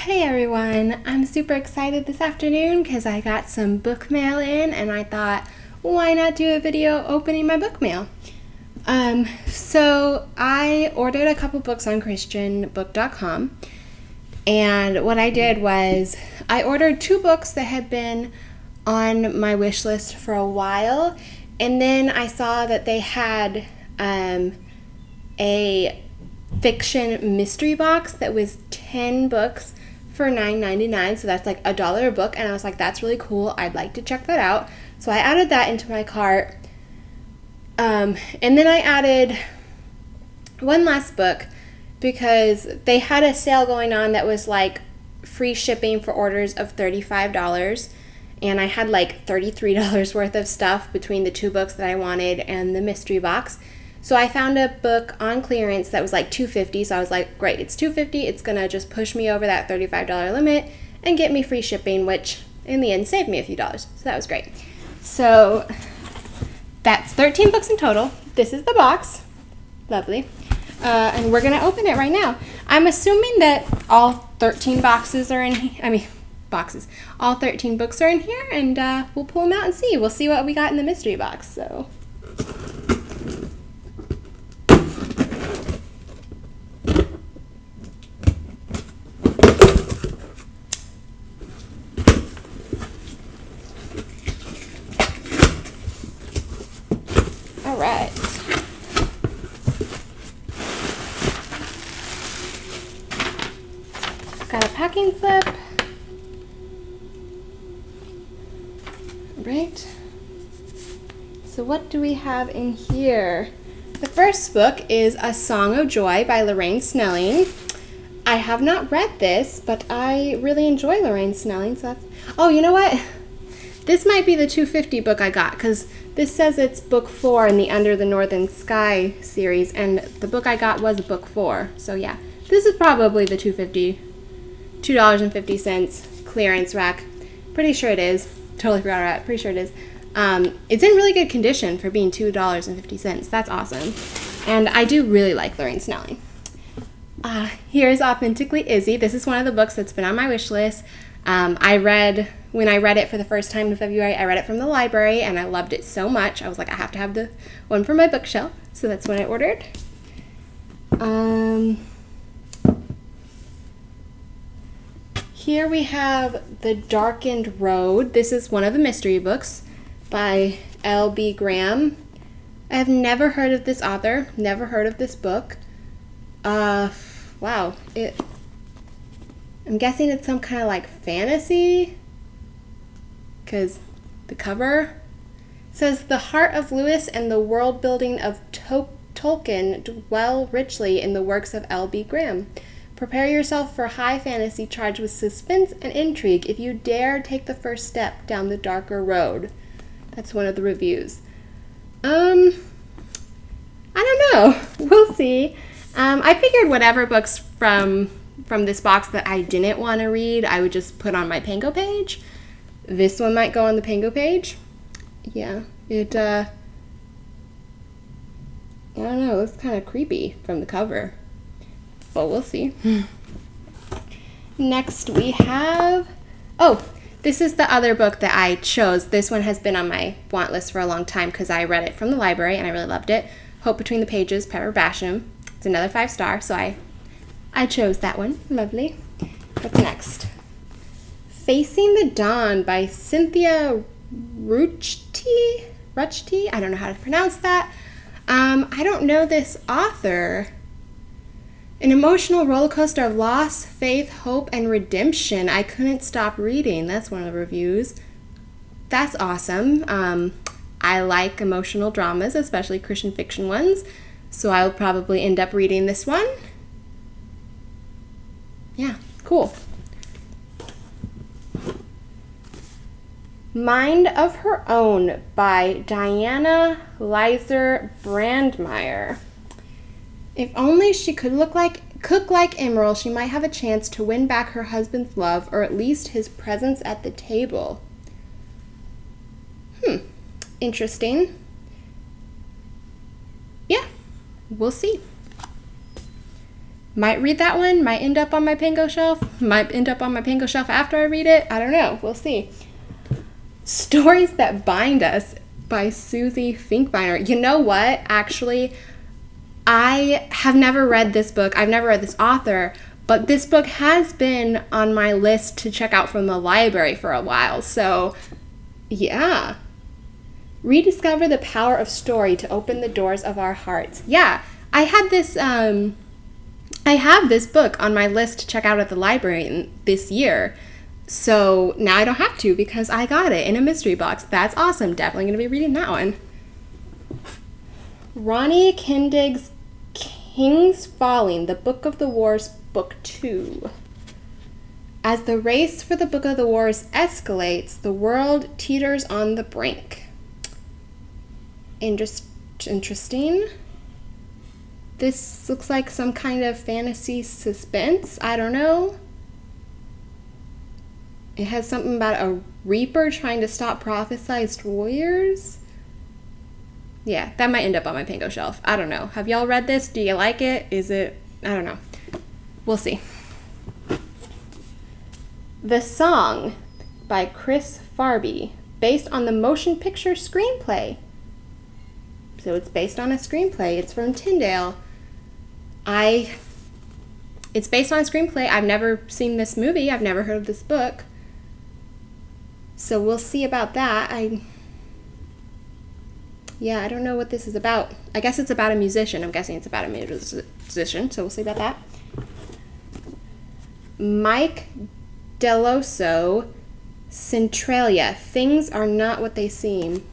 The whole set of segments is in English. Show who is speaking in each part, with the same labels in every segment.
Speaker 1: Hey everyone, I'm super excited this afternoon because I got some book mail in and I thought, why not do a video opening my book mail? So I ordered a couple books on christianbook.com, and what I did was I ordered two books that had been on my wish list for a while, and then I saw that they had a fiction mystery box that was 10 books for $9.99, so that's like $1 a book, and I was like, that's really cool, I'd like to check that out. So I added that into my cart, and then I added one last book because they had a sale going on that was like free shipping for orders of $35, and I had like $33 worth of stuff between the two books that I wanted and the mystery box. So I found a book on clearance that was like $2.50, so I was like, great, it's $2.50, it's gonna just push me over that $35 limit and get me free shipping, which in the end saved me a few dollars, so that was great. So that's 13 books in total. This is the box. Lovely. And we're gonna open it right now. I'm assuming that all 13 boxes are in here, all 13 books are in here, and we'll pull them out and see. We'll see what we got in the mystery box, so. All right. Got a packing slip. Right. So what do we have in here? The first book is A Song of Joy by Lorraine Snelling. I have not read this, but I really enjoy Lorraine Snelling. So that's... Oh, you know what? This might be the $2.50 book I got, because this says it's book 4 in the Under the Northern Sky series, and the book I got was book 4. So yeah, this is probably the $2.50 clearance rack. Pretty sure it is. Totally forgot about it. Pretty sure it is. It's in really good condition for being $2.50. That's awesome. And I do really like Lorraine Snelling. Here's Authentically Izzy. This is one of the books that's been on my wish list. When I read it for the first time in February, I read it from the library, and I loved it so much. I was like, I have to have the one for my bookshelf. So that's what I ordered. Here we have The Darkened Road. This is one of the mystery books by L.B. Graham. I have never heard of this author, never heard of this book. Wow. I'm guessing it's some kind of like fantasy, because the cover says the heart of Lewis and the world building of Tolkien dwell richly in the works of L.B. Graham. Prepare yourself for high fantasy charged with suspense and intrigue if you dare take the first step down the darker road. That's one of the reviews. I don't know. We'll see. I figured whatever books from this box that I didn't want to read, I would just put on my Pango page. This one might go on the Pango page. Yeah, I don't know, it looks kind of creepy from the cover. But we'll see. Next we have, this is the other book that I chose. This one has been on my want list for a long time because I read it from the library and I really loved it. Hope Between the Pages, Pepper Basham. It's another 5-star, so I chose that one. Lovely. What's next? Facing the Dawn by Cynthia Ruchti? I don't know how to pronounce that. I don't know this author. An emotional roller coaster of loss, faith, hope, and redemption. I couldn't stop reading. That's one of the reviews. That's awesome. I like emotional dramas, especially Christian fiction ones, so I'll probably end up reading this one. Yeah, cool. Mind of Her Own by Diana Leiser Brandmeier. If only she could cook like Emerald, she might have a chance to win back her husband's love, or at least his presence at the table. Interesting. Yeah, we'll see. Might read that one, might end up on my Pango shelf, might end up on my Pango shelf after I read it. I don't know. We'll see. Stories That Bind Us by Susie Finkbeiner. You know what? Actually, I have never read this book. I've never read this author, but this book has been on my list to check out from the library for a while. So, yeah. Rediscover the power of story to open the doors of our hearts. Yeah, I have this book on my list to check out at the library this year. So now I don't have to because I got it in a mystery box. That's awesome. Definitely going to be reading that one. Ronnie Kindig's King's Falling, The Book of the Wars, Book 2. As the race for the Book of the Wars escalates, the world teeters on the brink. Interesting. This looks like some kind of fantasy suspense. I don't know. It has something about a reaper trying to stop prophesized warriors. Yeah, that might end up on my Pango shelf. I don't know. Have y'all read this? Do you like it? Is it? I don't know. We'll see. The Song by Chris Farby, based on the motion picture screenplay. So it's based on a screenplay. It's from Tyndale. It's based on a screenplay. I've never seen this movie. I've never heard of this book. So we'll see about that. I don't know what this is about. I guess it's about a musician. I'm guessing it's about a musician, so we'll see about that. Mike Deloso, Centralia, Things Are Not What They Seem.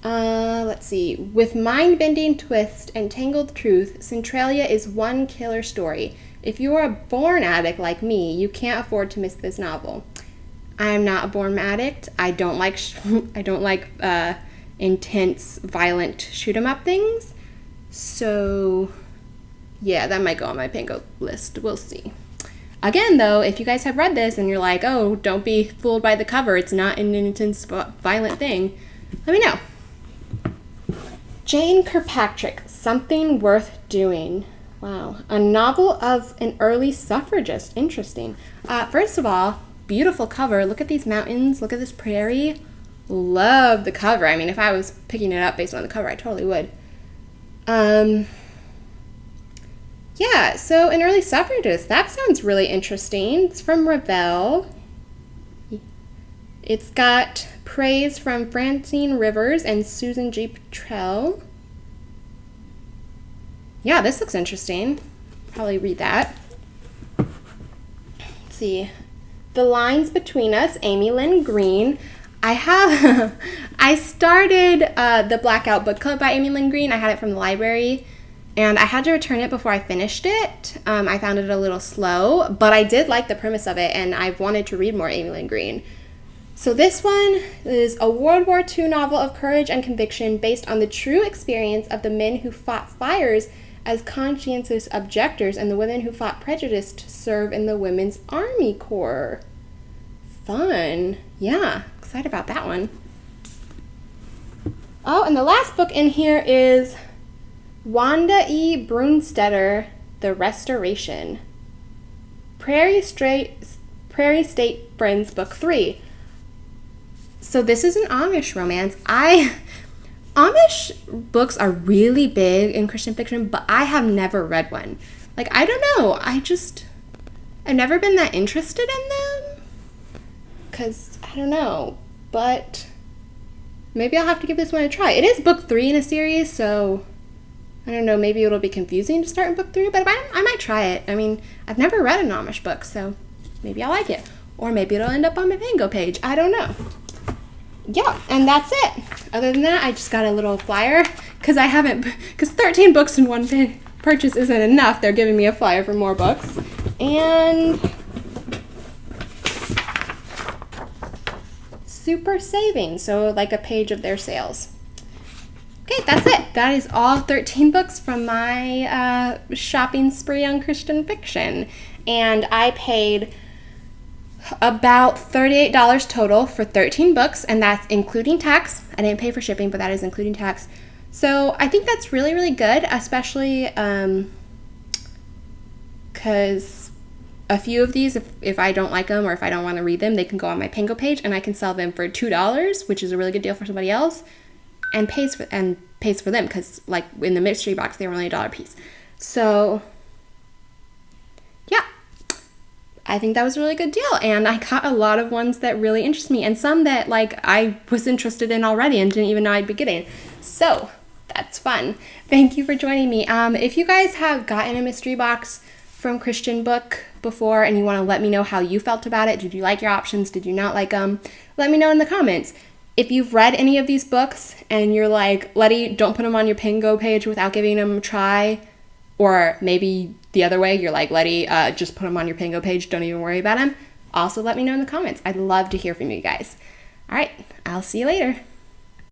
Speaker 1: Let's see. With mind-bending twist and tangled truth, Centralia is one killer story. If you are a born addict like me, you can't afford to miss this novel. I am not a born addict. I don't like intense, violent shoot-'em-up things. So, yeah, that might go on my Pango list. We'll see. Again, though, if you guys have read this and you're like, oh, don't be fooled by the cover, it's not an intense, violent thing, let me know. Jane Kirkpatrick, Something Worth Doing. Wow. A novel of an early suffragist. Interesting. First of all, beautiful cover. Look at these mountains. Look at this prairie. Love the cover. I mean, if I was picking it up based on the cover, I totally would. Yeah, so an early suffragist. That sounds really interesting. It's from Revell. It's got praise from Francine Rivers and Susan G. Petrell. Yeah, this looks interesting. Probably read that. Let's see. The Lines Between Us, Amy Lynn Green. I started the Blackout Book Club by Amy Lynn Green. I had it from the library, and I had to return it before I finished it. I found it a little slow, but I did like the premise of it, and I wanted to read more Amy Lynn Green. So this one is a World War II novel of courage and conviction based on the true experience of the men who fought fires as conscientious objectors and the women who fought prejudice to serve in the Women's Army Corps. Fun. Yeah, excited about that one. Oh, and the last book in here is Wanda E. Brunstetter, The Restoration. Prairie State Friends, Book 3. So this is an Amish romance. Amish books are really big in Christian fiction, but I have never read one. Like, I don't know. I've never been that interested in them. Because, I don't know. But maybe I'll have to give this one a try. It is book 3 in a series, so I don't know. Maybe it'll be confusing to start in book 3, but I might try it. I mean, I've never read an Amish book, so maybe I'll like it. Or maybe it'll end up on my Pango page. I don't know. Yeah, and that's it. Other than that, I just got a little flyer because 13 books in one purchase isn't enough. They're giving me a flyer for more books. And super savings, so like a page of their sales. Okay, that's it. That is all 13 books from my shopping spree on Christian fiction. And I paid about $38 total for 13 books, and that's including tax. I didn't pay for shipping, but that is including tax. So I think that's really, really good, especially because a few of these, if I don't like them or if I don't want to read them, they can go on my Pango page and I can sell them for $2, which is a really good deal for somebody else, and pays for them, because like in the mystery box they were only $1 a piece. So yeah, I think that was a really good deal, and I got a lot of ones that really interest me, and some that like I was interested in already and didn't even know I'd be getting. So that's fun. Thank you for joining me. If you guys have gotten a mystery box from Christian Book before and you want to let me know how you felt about it, did you like your options, did you not like them, let me know in the comments. If you've read any of these books and you're like, Letty, don't put them on your Pango page without giving them a try, or maybe the other way, you're like, Letty, just put them on your Pango page, don't even worry about them, also let me know in the comments. I'd love to hear from you guys. All right, I'll see you later.